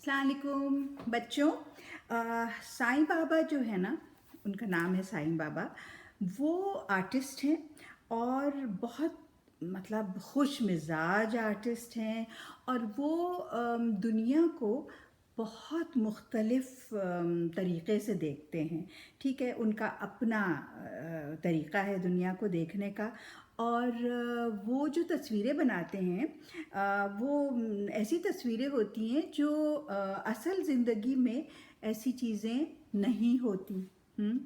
अस्सलाम वालेकुम बच्चों। साईं बाबा जो है ना, उनका नाम है साईं बाबा। वो आर्टिस्ट हैं और बहुत मतलब खुश मिजाज आर्टिस्ट हैं। और वो दुनिया को बहुत मुख्तलिफ तरीक़े से देखते हैं। ठीक है, उनका अपना तरीक़ा है दुनिया को देखने का। और वो जो तस्वीरें बनाते हैं, वो ऐसी तस्वीरें होती हैं जो असल ज़िंदगी में ऐसी चीज़ें नहीं होती। हुँ?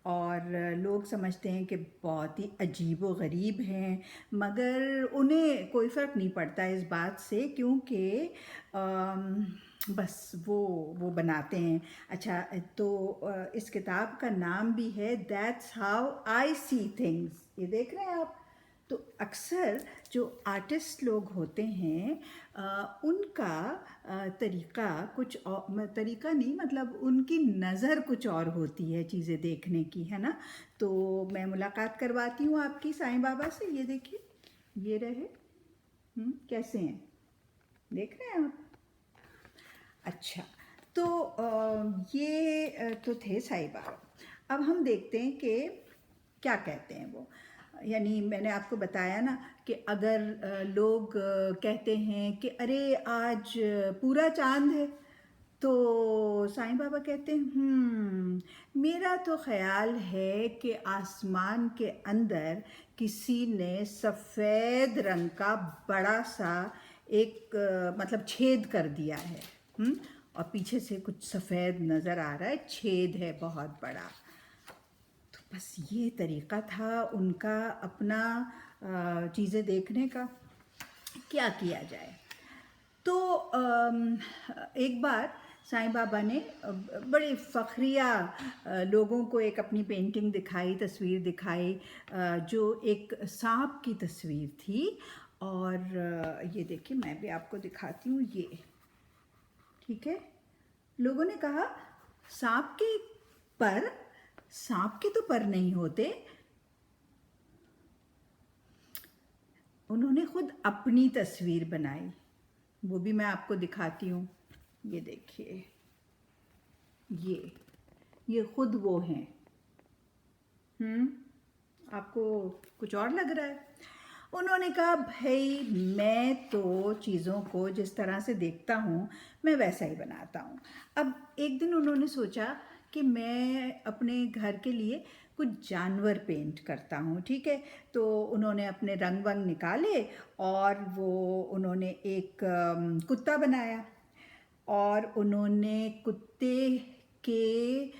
और लोग समझते हैं कि बहुत ही अजीब व गरीब हैं, मगर उन्हें कोई फ़र्क नहीं पड़ता इस बात से, क्योंकि अम, बस वो बनाते हैं। अच्छा, तो इस किताब का नाम भी है that's how I see things. ये देख रहे हैं आप? तो अक्सर जो आर्टिस्ट लोग होते हैं, उनका तरीक़ा कुछ और, तरीक़ा नहीं मतलब उनकी नज़र कुछ और होती है चीज़ें देखने की, है ना? तो मैं मुलाकात करवाती हूँ आपकी साईं बाबा से। ये देखिए, ये रहे। कैसे हैं? देख रहे हैं आप? अच्छा, तो ये तो थे साईं बाबा। अब हम देखते हैं कि क्या कहते हैं वो। यानी मैंने आपको बताया ना कि अगर लोग कहते हैं कि अरे आज पूरा चाँद है, तो साईं बाबा कहते हैं मेरा तो ख़्याल है कि आसमान के अंदर किसी ने सफ़ेद रंग का बड़ा सा एक मतलब छेद कर दिया है। और पीछे से कुछ सफ़ेद नज़र आ रहा है, छेद है बहुत बड़ा। तो बस ये तरीक़ा था उनका अपना चीज़ें देखने का। क्या किया जाए? तो एक बार साईं बाबा ने बड़े फ़ख्रिया लोगों को एक अपनी पेंटिंग दिखाई, तस्वीर दिखाई, जो एक सांप की तस्वीर थी। और ये देखिए, मैं भी आपको दिखाती हूँ ये। ठीक है, लोगों ने कहा सांप के पर, सांप के तो पर नहीं होते। उन्होंने खुद अपनी तस्वीर बनाई, वो भी मैं आपको दिखाती हूँ। ये देखिए, ये खुद वो हैं। आपको कुछ और लग रहा है? उन्होंने कहा भाई, मैं तो चीज़ों को जिस तरह से देखता हूँ मैं वैसा ही बनाता हूँ। अब एक दिन उन्होंने सोचा कि मैं अपने घर के लिए कुछ जानवर पेंट करता हूँ। ठीक है, तो उन्होंने अपने रंग वंग निकाले और उन्होंने एक कुत्ता बनाया। और उन्होंने कुत्ते के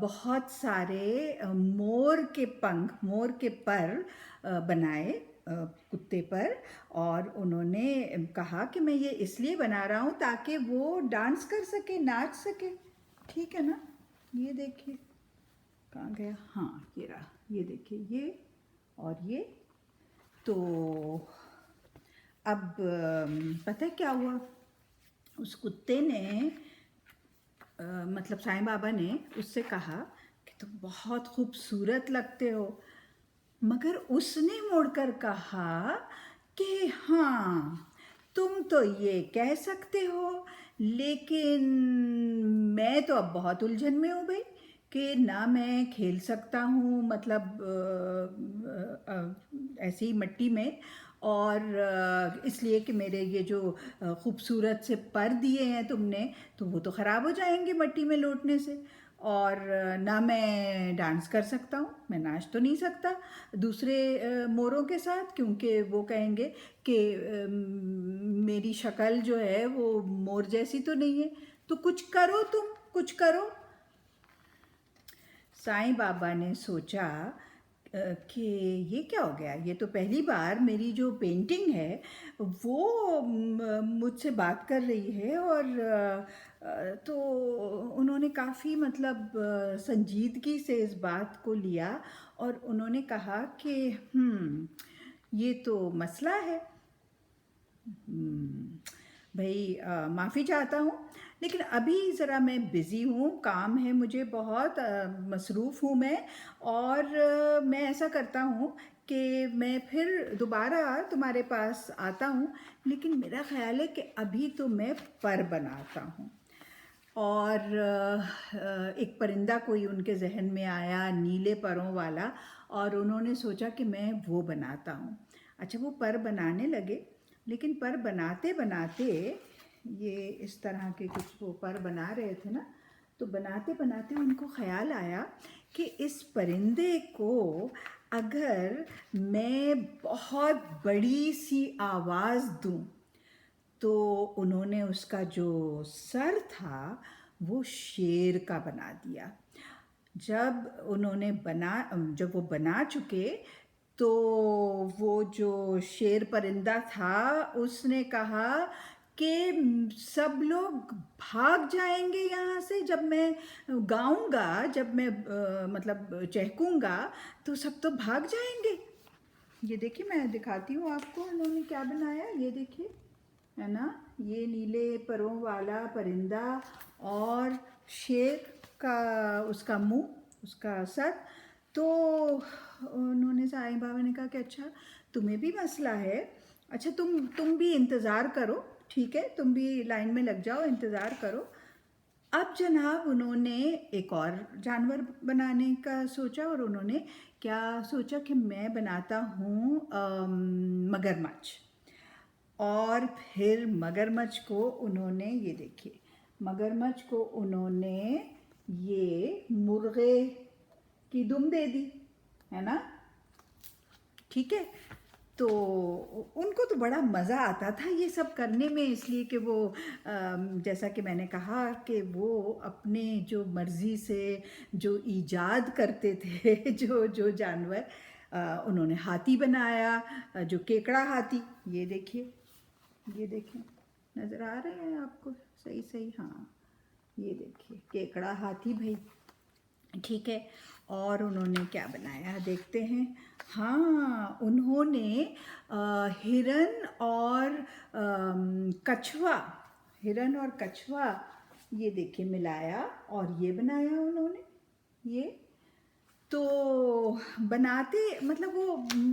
बहुत सारे मोर के पंख, मोर के पर बनाए कुत्ते पर। और उन्होंने कहा कि मैं ये इसलिए बना रहा हूँ ताकि वो डांस कर सके, नाच सके। ठीक है ना? ये देखिए, कहाँ गया? हाँ, ये रहा। ये देखिए, ये और ये। तो अब पता है क्या हुआ? उस कुत्ते ने मतलब साईं बाबा ने उससे कहा कि तुम बहुत खूबसूरत लगते हो। मगर उसने मुड़कर कहा कि हाँ, तुम तो ये कह सकते हो, लेकिन मैं तो अब बहुत उलझन में हूँ भाई, कि ना मैं खेल सकता हूँ मतलब ऐसे ही मिट्टी में। और इसलिए कि मेरे ये जो खूबसूरत से पर दिए हैं तुमने, तो वो तो ख़राब हो जाएंगे मिट्टी में लोटने से। और ना मैं डांस कर सकता हूँ, मैं नाच तो नहीं सकता दूसरे मोरों के साथ, क्योंकि वो कहेंगे कि मेरी शक्ल जो है वो मोर जैसी तो नहीं है। तो कुछ करो, तुम कुछ करो। साईं बाबा ने सोचा कि ये क्या हो गया, ये तो पहली बार मेरी जो पेंटिंग है वो मुझसे बात कर रही है। और तो उन्होंने काफ़ी मतलब संजीदगी से इस बात को लिया। और उन्होंने कहा कि ये तो मसला है। भाई, माफ़ी चाहता हूँ, लेकिन अभी ज़रा मैं बिज़ी हूँ, काम है मुझे बहुत, मसरूफ़ हूँ मैं। और मैं ऐसा करता हूँ कि मैं फिर दोबारा तुम्हारे पास आता हूँ, लेकिन मेरा ख़्याल है कि अभी तो मैं पर बनाता हूँ। और एक परिंदा कोई उनके ज़हन में आया नीले परों वाला, और उन्होंने सोचा कि मैं वो बनाता हूँ। अच्छा, वो पर बनाने लगे, लेकिन पर बनाते बनाते ये इस तरह के कुछ वो पर बना रहे थे ना, तो बनाते बनाते उनको ख़्याल आया कि इस परिंदे को अगर मैं बहुत बड़ी सी आवाज़ दूँ, तो उन्होंने उसका जो सर था वो शेर का बना दिया। जब वो बना चुके, तो वो जो शेर परिंदा था उसने कहा कि सब लोग भाग जाएंगे यहाँ से, जब मैं गाऊंगा, जब मैं मतलब चहकूंगा तो सब तो भाग जाएंगे। ये देखिए, मैं दिखाती हूँ आपको उन्होंने क्या बनाया, ये देखिए, है ना, ये नीले परों वाला परिंदा और शेर का उसका मुंह, उसका सर। तो उन्होंने, साईं बाबा ने कहा कि अच्छा, तुम्हें भी मसला है, अच्छा तुम भी इंतज़ार करो, ठीक है, तुम भी लाइन में लग जाओ, इंतज़ार करो। अब जनाब उन्होंने एक और जानवर बनाने का सोचा, और उन्होंने क्या सोचा कि मैं बनाता हूँ मगरमच्छ। और फिर मगरमच्छ को उन्होंने, ये देखिए, मगरमच्छ को उन्होंने ये मुर्गे की दुम दे दी, है ना, ठीक है। तो उनको तो बड़ा मज़ा आता था ये सब करने में, इसलिए कि वो जैसा कि मैंने कहा कि वो अपने जो मर्ज़ी से जो ईजाद करते थे जो जो जानवर, उन्होंने हाथी बनाया, जो केकड़ा हाथी, ये देखिए, ये देखिए, नज़र आ रहे हैं आपको, सही सही, हाँ, ये देखिए केकड़ा हाथी भाई, ठीक है। और उन्होंने क्या बनाया देखते हैं। हाँ, उन्होंने हिरन और कछुआ, हिरन और कछुआ, ये देखिए मिलाया, और ये बनाया उन्होंने, ये तो बनाते, मतलब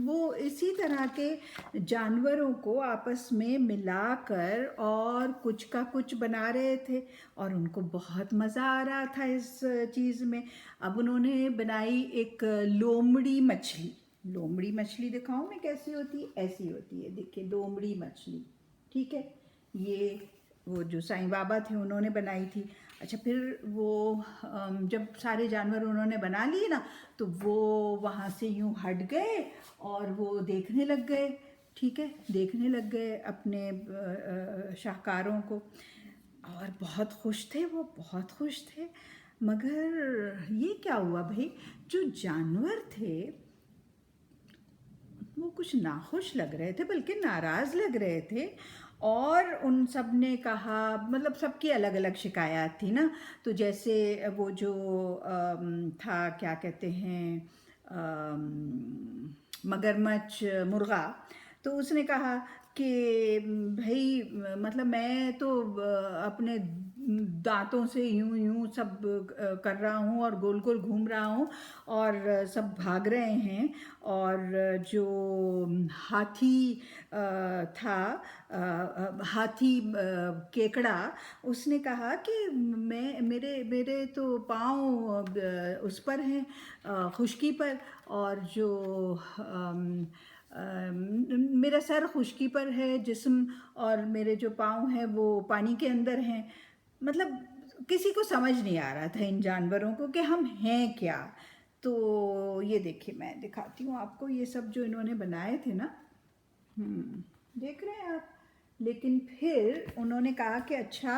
वो इसी तरह के जानवरों को आपस में मिलाकर और कुछ का कुछ बना रहे थे, और उनको बहुत मज़ा आ रहा था इस चीज़ में। अब उन्होंने बनाई एक लोमड़ी मछली। लोमड़ी मछली दिखाऊं मैं कैसी होती है, ऐसी होती है, देखिए, लोमड़ी मछली, ठीक है। ये वो जो साईं बाबा थे उन्होंने बनाई थी। अच्छा, फिर वो जब सारे जानवर उन्होंने बना लिए ना, तो वो वहाँ से यूँ हट गए और वो देखने लग गए, ठीक है, देखने लग गए अपने शाहकारों को, और बहुत खुश थे, वो बहुत खुश थे। मगर ये क्या हुआ भाई, जो जानवर थे वो कुछ नाखुश लग रहे थे, बल्कि नाराज़ लग रहे थे। और उन सब ने कहा, मतलब सबकी अलग अलग शिकायत थी ना, तो जैसे वो जो था, क्या कहते हैं, मगरमच्छ मुर्गा, तो उसने कहा कि भाई, मतलब मैं तो अपने दांतों से यूं यूं सब कर रहा हूँ और गोल गोल घूम रहा हूँ, और सब भाग रहे हैं। और जो हाथी था, हाथी केकड़ा, उसने कहा कि मैं, मेरे मेरे तो पाँव उस पर हैं, खुश्की पर, और जो मेरा सर खुश्की पर है, जिस्म, और मेरे जो पाँव हैं वो पानी के अंदर हैं। मतलब किसी को समझ नहीं आ रहा था इन जानवरों को कि हम हैं क्या। तो ये देखिए, मैं दिखाती हूँ आपको, ये सब जो इन्होंने बनाए थे ना, देख रहे हैं आप। लेकिन फिर उन्होंने कहा कि अच्छा,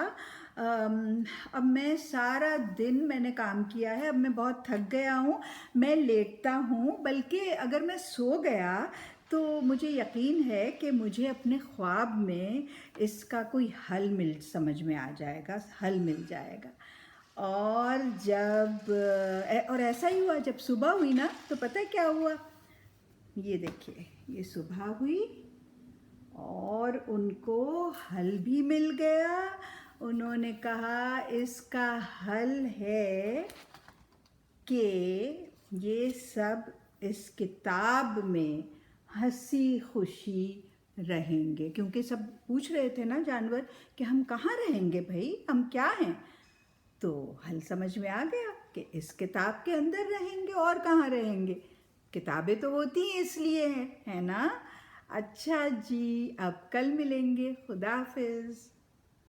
अब मैं सारा दिन मैंने काम किया है, अब मैं बहुत थक गया हूँ, मैं लेटता हूँ, बल्कि अगर मैं सो गया तो मुझे यकीन है कि मुझे अपने ख्वाब में इसका कोई हल समझ में आ जाएगा, हल मिल जाएगा। और और ऐसा ही हुआ, जब सुबह हुई ना, तो पता है क्या हुआ, ये देखिए, ये सुबह हुई और उनको हल भी मिल गया। उन्होंने कहा इसका हल है कि ये सब इस किताब में हंसी खुशी रहेंगे, क्योंकि सब पूछ रहे थे ना जानवर कि हम कहाँ रहेंगे भाई, हम क्या हैं। तो हल समझ में आ गया कि इस किताब के अंदर रहेंगे, और कहाँ रहेंगे। किताबें तो होती हैं इसलिए हैं, है ना। अच्छा जी, अब कल मिलेंगे। खुदा हाफिज़।